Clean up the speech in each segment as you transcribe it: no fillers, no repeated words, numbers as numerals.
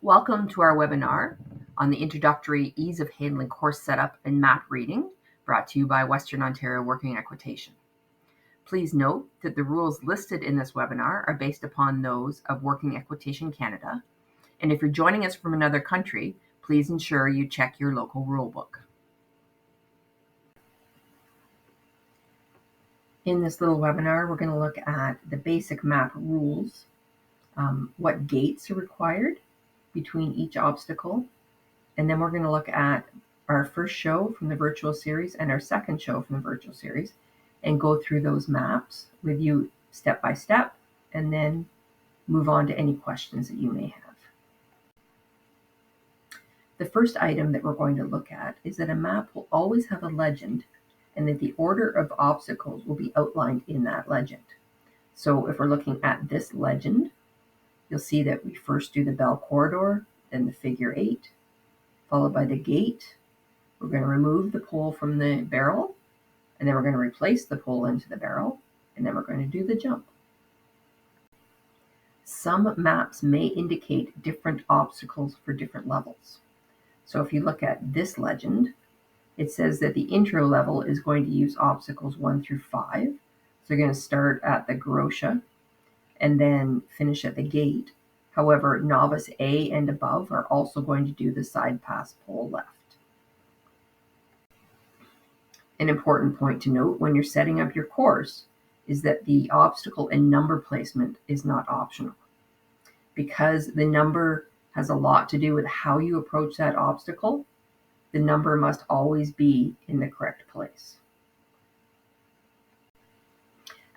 Welcome to our webinar on the introductory ease of handling course setup and map reading, brought to you by Western Ontario Working Equitation. Please note that the rules listed in this webinar are based upon those of Working Equitation Canada, and if you're joining us from another country, please ensure you check your local rulebook. In this little webinar, we're going to look at the basic map rules, what gaits are required between each obstacle, and then we're going to look at our first show from the virtual series and our second show from the virtual series and go through those maps with you step by step, and then move on to any questions that you may have. The first item that we're going to look at is that a map will always have a legend, and that the order of obstacles will be outlined in that legend. So if we're looking at this legend, you'll see that we first do the bell corridor, then the figure 8, followed by the gate. We're going to remove the pole from the barrel, and then we're going to replace the pole into the barrel, and then we're going to do the jump. Some maps may indicate different obstacles for different levels. So if you look at this legend, it says that the intro level is going to use obstacles 1 through 5. So you're going to start at the Garosha and then finish at the gate. However, novice A and above are also going to do the side pass pole left. An important point to note when you're setting up your course is that the obstacle and number placement is not optional. Because the number has a lot to do with how you approach that obstacle, the number must always be in the correct place.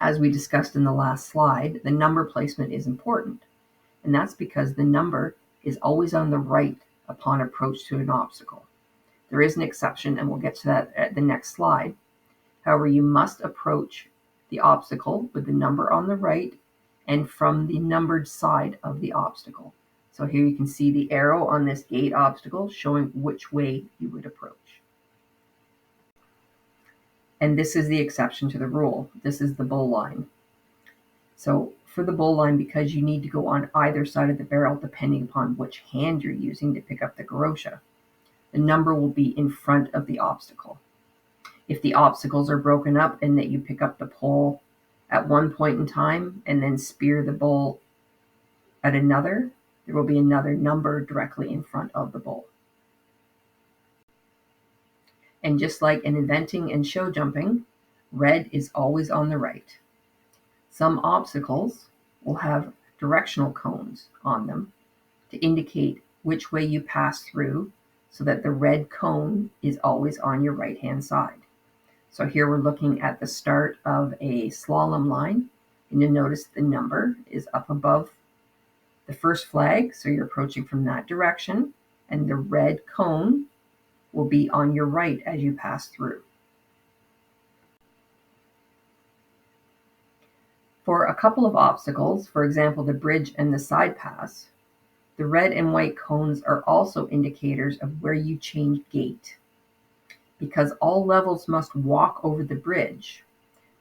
As we discussed in the last slide, the number placement is important, and that's because the number is always on the right upon approach to an obstacle. There is an exception, and we'll get to that at the next slide. However, you must approach the obstacle with the number on the right and from the numbered side of the obstacle. So here you can see the arrow on this gate obstacle showing which way you would approach. And this is the exception to the rule. This is the bull line. So for the bull line, because you need to go on either side of the barrel depending upon which hand you're using to pick up the Garosha, the number will be in front of the obstacle. If the obstacles are broken up and that you pick up the pole at one point in time and then spear the bull at another, there will be another number directly in front of the bull. And just like in eventing and show jumping, red is always on the right. Some obstacles will have directional cones on them to indicate which way you pass through, so that the red cone is always on your right-hand side. So here we're looking at the start of a slalom line, and you'll notice the number is up above the first flag, so you're approaching from that direction, and the red cone will be on your right as you pass through. For a couple of obstacles, for example, the bridge and the side pass, the red and white cones are also indicators of where you change gait. Because all levels must walk over the bridge,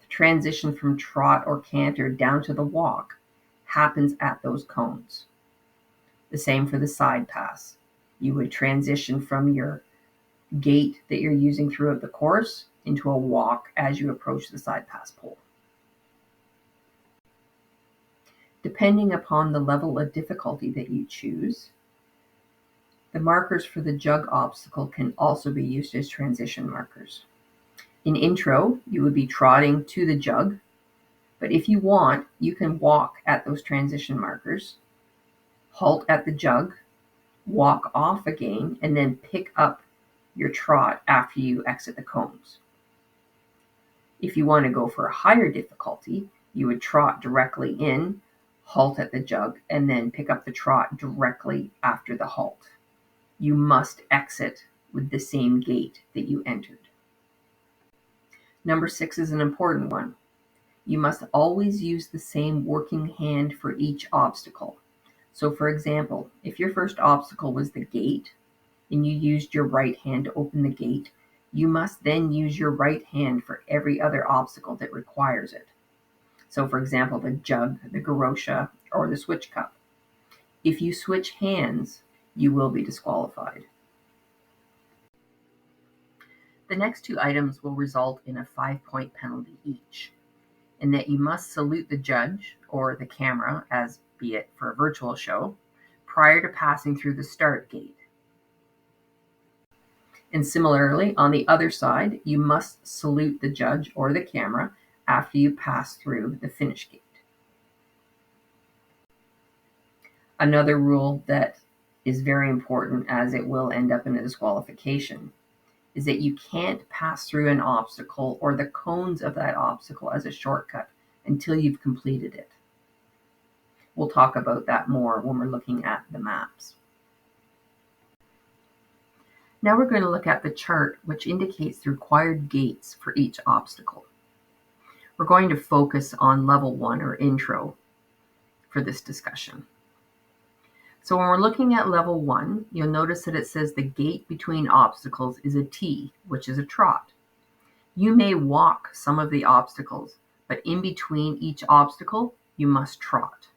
the transition from trot or canter down to the walk happens at those cones. The same for the side pass. You would transition from your gait that you're using throughout the course into a walk as you approach the side pass pole. Depending upon the level of difficulty that you choose, the markers for the jug obstacle can also be used as transition markers. In intro, you would be trotting to the jug, but if you want, you can walk at those transition markers, halt at the jug, walk off again, and then pick up your trot after you exit the cones. If you want to go for a higher difficulty, you would trot directly in, halt at the jug, and then pick up the trot directly after the halt. You must exit with the same gait that you entered. Number 6 is an important one. You must always use the same working hand for each obstacle. So for example, if your first obstacle was the gate and you used your right hand to open the gate, you must then use your right hand for every other obstacle that requires it. So for example, the jug, the Garosha, or the switch cup. If you switch hands, you will be disqualified. The next two items will result in a 5-point penalty each, in that you must salute the judge or the camera, as be it for a virtual show, prior to passing through the start gate. And similarly, on the other side, you must salute the judge or the camera after you pass through the finish gate. Another rule that is very important, as it will end up in a disqualification, is that you can't pass through an obstacle or the cones of that obstacle as a shortcut until you've completed it. We'll talk about that more when we're looking at the maps. Now we're going to look at the chart, which indicates the required gaits for each obstacle. We're going to focus on level 1 or intro for this discussion. So when we're looking at level 1, you'll notice that it says the gait between obstacles is a T, which is a trot. You may walk some of the obstacles, but in between each obstacle, you must trot.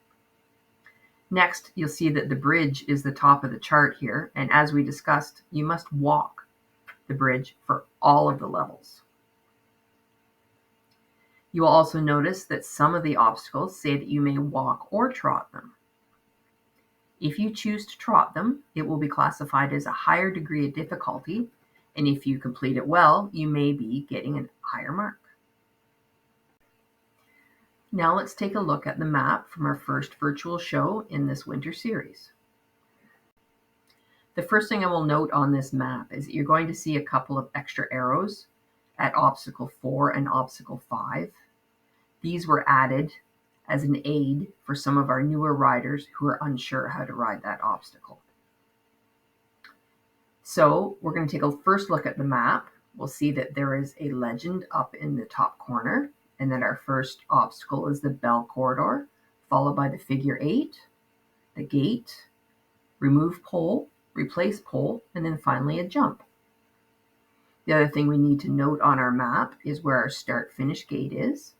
Next, you'll see that the bridge is the top of the chart here, and as we discussed, you must walk the bridge for all of the levels. You will also notice that some of the obstacles say that you may walk or trot them. If you choose to trot them, it will be classified as a higher degree of difficulty, and if you complete it well, you may be getting a higher mark. Now let's take a look at the map from our first virtual show in this winter series. The first thing I will note on this map is that you're going to see a couple of extra arrows at obstacle 4 and obstacle 5. These were added as an aid for some of our newer riders who are unsure how to ride that obstacle. So we're going to take a first look at the map. We'll see that there is a legend up in the top corner, and that our first obstacle is the bell corridor, followed by the figure 8, the gate, remove pole, replace pole, and then finally a jump. The other thing we need to note on our map is where our start-finish gate is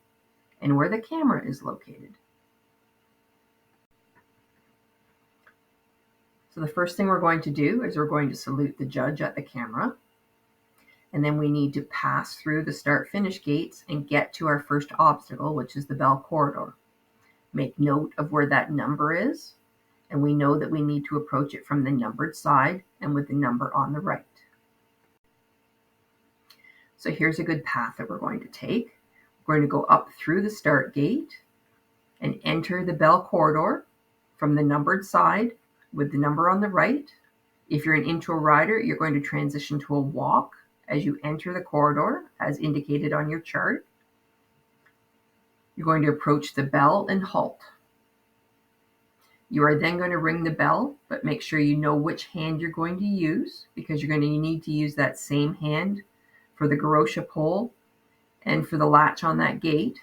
and where the camera is located. So the first thing we're going to do is we're going to salute the judge at the camera, and then we need to pass through the start-finish gates and get to our first obstacle, which is the bell corridor. Make note of where that number is, and we know that we need to approach it from the numbered side and with the number on the right. So here's a good path that we're going to take. We're going to go up through the start gate and enter the bell corridor from the numbered side with the number on the right. If you're an intro rider, you're going to transition to a walk as you enter the corridor, as indicated on your chart. You're going to approach the bell and halt. You are then going to ring the bell, but make sure you know which hand you're going to use, because you're going to need to use that same hand for the garrocha pole and for the latch on that gate.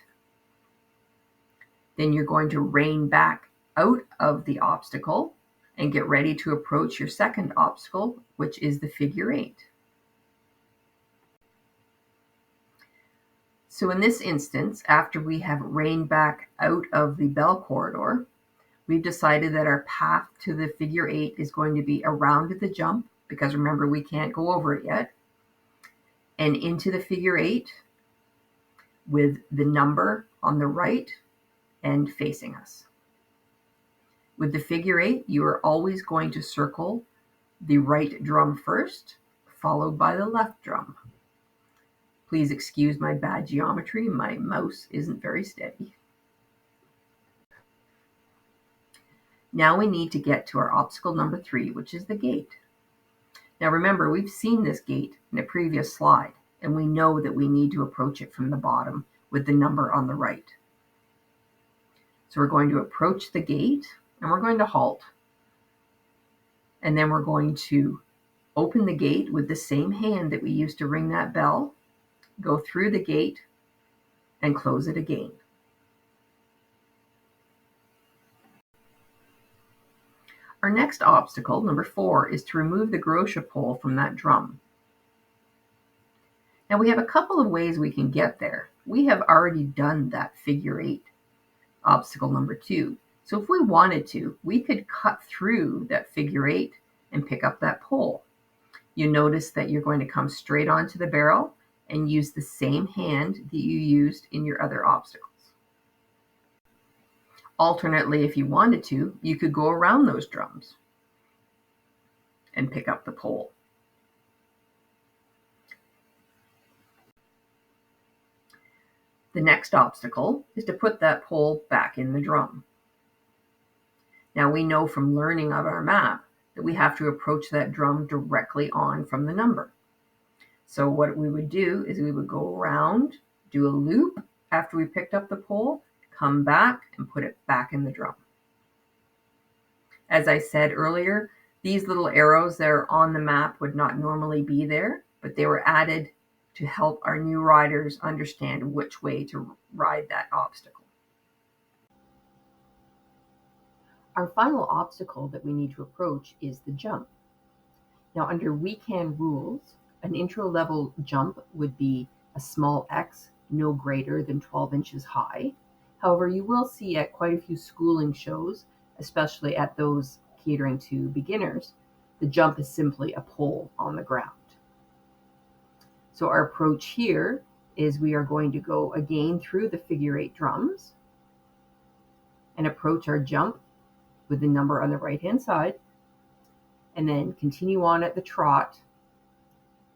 Then you're going to rein back out of the obstacle and get ready to approach your second obstacle, which is the figure 8. So in this instance, after we have reined back out of the bell corridor, we've decided that our path to the figure 8 is going to be around the jump, because remember, we can't go over it yet, and into the figure 8 with the number on the right and facing us. With the figure 8, you are always going to circle the right drum first, followed by the left drum. Please excuse my bad geometry. My mouse isn't very steady. Now we need to get to our obstacle number 3, which is the gate. Now remember, we've seen this gate in a previous slide, and we know that we need to approach it from the bottom with the number on the right. So we're going to approach the gate, and we're going to halt. And then we're going to open the gate with the same hand that we used to ring that bell, go through the gate, and close it again. Our next obstacle, number 4, is to remove the garrocha pole from that drum. Now we have a couple of ways we can get there. We have already done that figure 8, obstacle number 2. So if we wanted to, we could cut through that figure eight and pick up that pole. You notice that you're going to come straight onto the barrel and use the same hand that you used in your other obstacles. Alternately, if you wanted to, you could go around those drums and pick up the pole. The next obstacle is to put that pole back in the drum. Now we know from learning of our map that we have to approach that drum directly on from the number. So what we would do is we would go around, do a loop after we picked up the pole, come back and put it back in the drum. As I said earlier, these little arrows that are on the map would not normally be there, but they were added to help our new riders understand which way to ride that obstacle. Our final obstacle that we need to approach is the jump. Now, under WeCan rules, an intro level jump would be a small X, no greater than 12 inches high. However, you will see at quite a few schooling shows, especially at those catering to beginners, the jump is simply a pole on the ground. So our approach here is we are going to go again through the figure eight drums and approach our jump with the number on the right hand side, and then continue on at the trot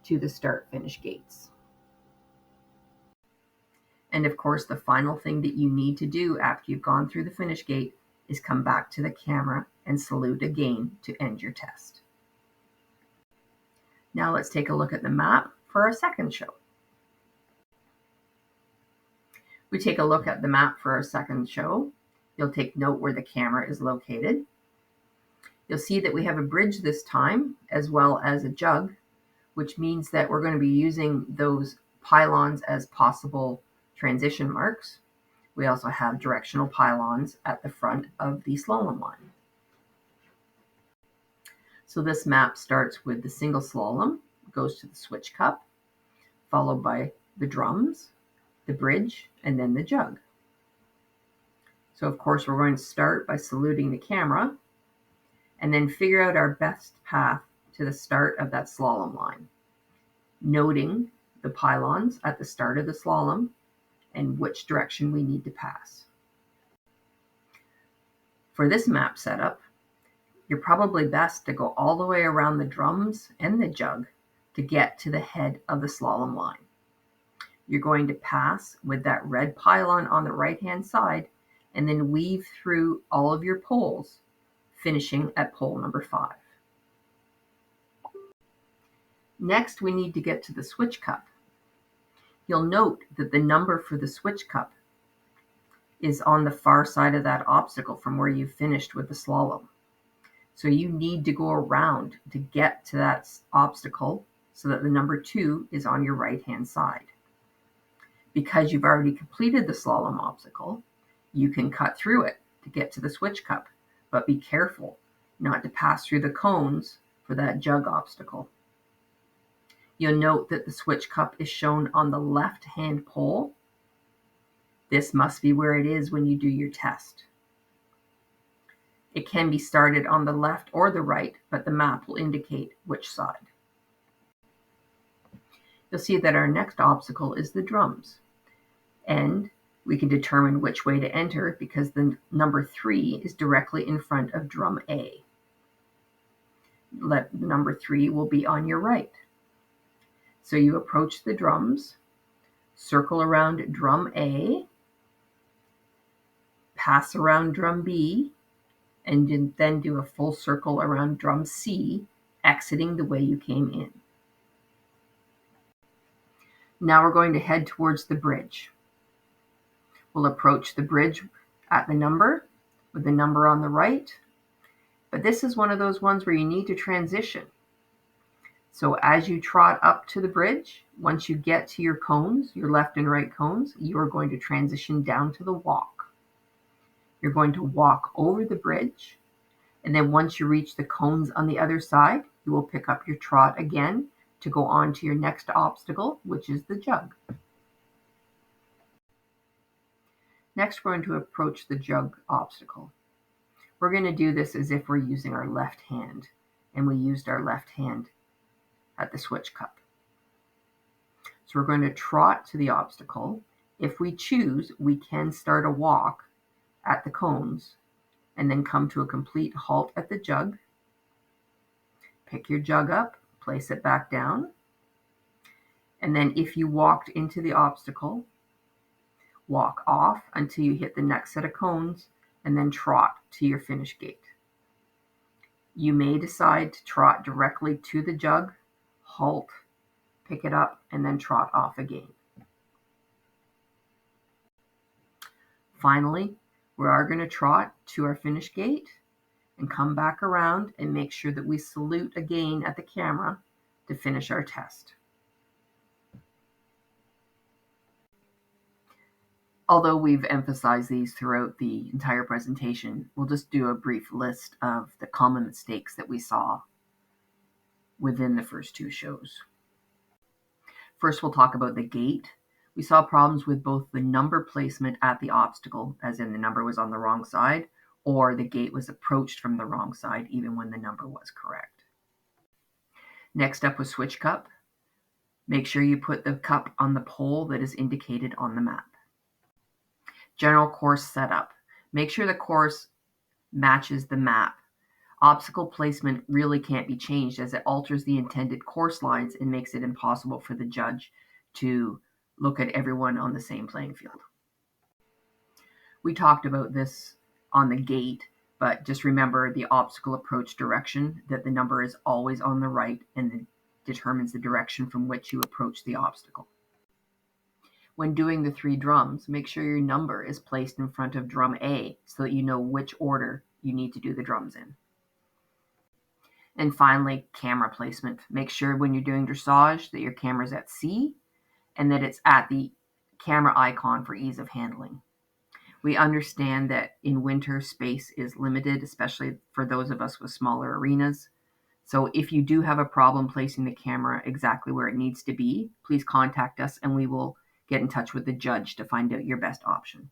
to the start finish gates. And of course, the final thing that you need to do after you've gone through the finish gate is come back to the camera and salute again to end your test. Now let's take a look at the map for our second show. We take a look at the map for our second show. You'll take note where the camera is located. You'll see that we have a bridge this time, as well as a jug, which means that we're going to be using those pylons as possible transition marks. We also have directional pylons at the front of the slalom line. So this map starts with the single slalom, goes to the switch cup, followed by the drums, the bridge, and then the jug. So of course we're going to start by saluting the camera and then figure out our best path to the start of that slalom line, noting the pylons at the start of the slalom and which direction we need to pass. For this map setup, you're probably best to go all the way around the drums and the jug to get to the head of the slalom line. You're going to pass with that red pylon on the right-hand side and then weave through all of your poles, finishing at pole number 5. Next, we need to get to the switch cup. You'll note that the number for the switch cup is on the far side of that obstacle from where you finished with the slalom. So you need to go around to get to that obstacle so that the number 2 is on your right-hand side. Because you've already completed the slalom obstacle, you can cut through it to get to the switch cup, but be careful not to pass through the cones for that jug obstacle. You'll note that the switch cup is shown on the left-hand pole. This must be where it is when you do your test. It can be started on the left or the right, but the map will indicate which side. You'll see that our next obstacle is the drums, and we can determine which way to enter because the number 3 is directly in front of drum A. Number 3 will be on your right. So you approach the drums, circle around drum A, pass around drum B, and then do a full circle around drum C, exiting the way you came in. Now we're going to head towards the bridge. We'll approach the bridge at the number, with the number on the right, but this is one of those ones where you need to transition. So as you trot up to the bridge, once you get to your cones, your left and right cones, you are going to transition down to the walk. You're going to walk over the bridge, and then once you reach the cones on the other side, you will pick up your trot again to go on to your next obstacle, which is the jug. Next, we're going to approach the jug obstacle. We're going to do this as if we're using our left hand, and we used our left hand at the switch cup. So we're going to trot to the obstacle. If we choose, we can start a walk at the cones and then come to a complete halt at the jug. Pick your jug up, place it back down. And then if you walked into the obstacle, walk off until you hit the next set of cones and then trot to your finish gait. You may decide to trot directly to the jug, halt, pick it up, and then trot off again. Finally, we are going to trot to our finish gait and come back around and make sure that we salute again at the camera to finish our test. Although we've emphasized these throughout the entire presentation, we'll just do a brief list of the common mistakes that we saw within the first two shows. First, we'll talk about the gait. We saw problems with both the number placement at the obstacle, as in the number was on the wrong side, or the gait was approached from the wrong side, even when the number was correct. Next up was switch cup. Make sure you put the cup on the pole that is indicated on the map. General course setup. Make sure the course matches the map. Obstacle placement really can't be changed as it alters the intended course lines and makes it impossible for the judge to look at everyone on the same playing field. We talked about this on the gait, but just remember the obstacle approach direction, that the number is always on the right and determines the direction from which you approach the obstacle. When doing the 3 drums, make sure your number is placed in front of drum A so that you know which order you need to do the drums in. And finally, camera placement. Make sure when you're doing dressage that your camera's at C and that it's at the camera icon for ease of handling. We understand that in winter space is limited, especially for those of us with smaller arenas. So if you do have a problem placing the camera exactly where it needs to be, please contact us and we will get in touch with the judge to find out your best option.